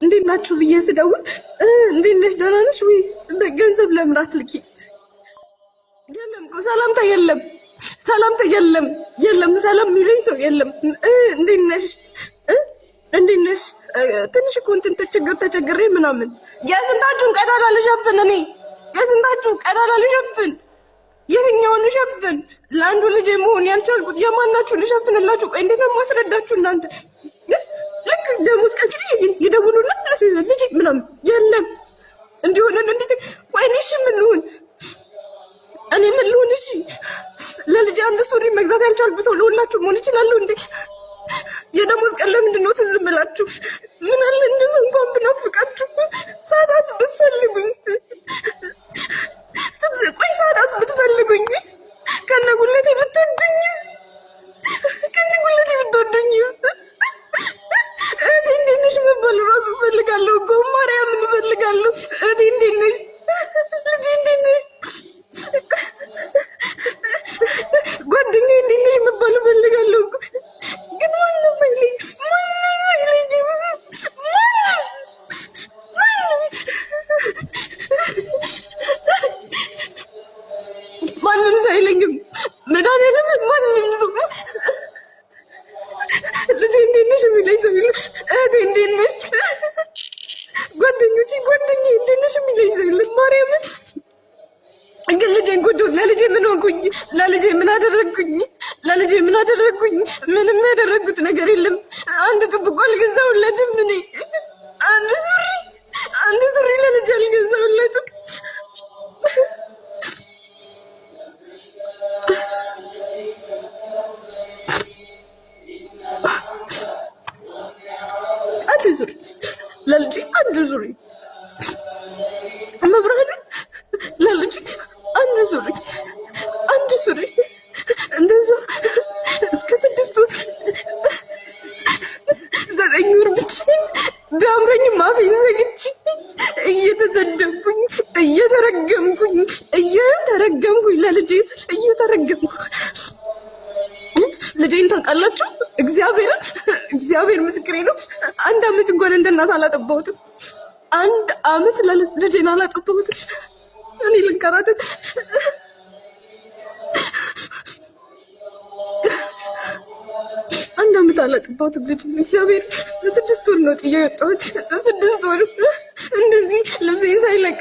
እንዴት ናችሁ ብዬ ስደውል እንዴት ነሽ ደህና ነሽ ወይ ገንዘብ ለምን አትልኪ? የለም እኮ ሰላምታ የለም፣ ሰላምታ የለም፣ የለም ሰላም የሚለኝ ሰው የለም። እንዴት ነሽ እንዴት ነሽ? ትንሽ እኮ እንትን ተቸግሬ ምናምን። የስንታችሁን ቀዳዳ ልሸፍን እኔ? የስንታችሁ ቀዳዳ ልሸፍን? የትኛውን ልሸፍን? ለአንዱ ልጅ መሆን ያልቻልኩት የማናችሁ ልሸፍንላችሁ? ቆይ እንዴት ነው የማስረዳችሁ እናንተ? ልክ ደሞዝ ቀጥሪ ይደውሉና ልጅ ምናምን የለም እንዲሆነ እንዴት ወይንሽ ምን ልሁን እኔ ምን ልሁን? እሺ ለልጅ አንድ ሱሪ መግዛት ያልቻልኩ ሰው ለሁላችሁ መሆን ይችላል እንዴ? የደሞዝ ቀን ለምንድን ነው ትዝ ብላችሁ? ምን አለ እንደዚህ እንኳን ብናፍቃችሁ ሳዳስ ብትፈልጉኝ፣ ቆይ ሳዳስ ብትፈልጉኝ ከነጉለቴ ብትወዱኝ፣ ከነጉለቴ ብትወዱኝ እህቴ እንዴት ነሽ መባል እራሱ እፈልጋለሁ እኮ ማርያምን እፈልጋለሁ። እህቴ እንዴት ነሽ? ልጄ እንዴት ነሽ? ጓደኛዬ እንዴት ነሽ መባል እፈልጋለሁ እኮ ግን ማንም አይለኝም፣ ማንም አይለኝም፣ ማንም ሰው አይለኝም። መድኃኒዓለም ማንም ሰው ልጄ እንዴት ነሽ የሚለኝ ሰው የለም። እህቴ እንዴት ነሽ? ጓደኛዬ እንዴት ነሽ የሚለኝ ሰው የለም። ማርያምን ግን ልጄን ጎዳሁት። ለልጄ ምን ሆንኩኝ? ለልጄ ምን አደረግኩኝ? ለልጄ ምን አደረግኩኝ? ምንም ያደረግኩት ነገር የለም። አንድ ጥብቆ አልገዛሁለትም እኔ። አንድ ሱሪ ለልጄ አልገዛሁለትም። አንድ ሱሪ ለልጄ፣ አንድ ሱሪ መብራን ለልጄ አንድ ሱሪ እንደዛ እስከ 6 ወር 9 ወር ብቻ ቢያምረኝም አፌን ዘግቼ እየተሰደብኩኝ እየተረገምኩኝ ለልጄ ስል እየተረገምኩ ልጄን ታውቃላችሁ? እግዚአብሔር ምስክሬ ነው። 1 አመት እንኳን እንደ እናት አላጠባሁትም። 1 አመት ልጄን አላጠባሁትም። እኔ ልንከራተት 1 አመት አላጠባሁትም ልጄን። እግዚአብሔር 6 ወር ነው ጥዬ የወጣሁት። 6 ወር እንደዚህ ልብሴን ሳይለቅ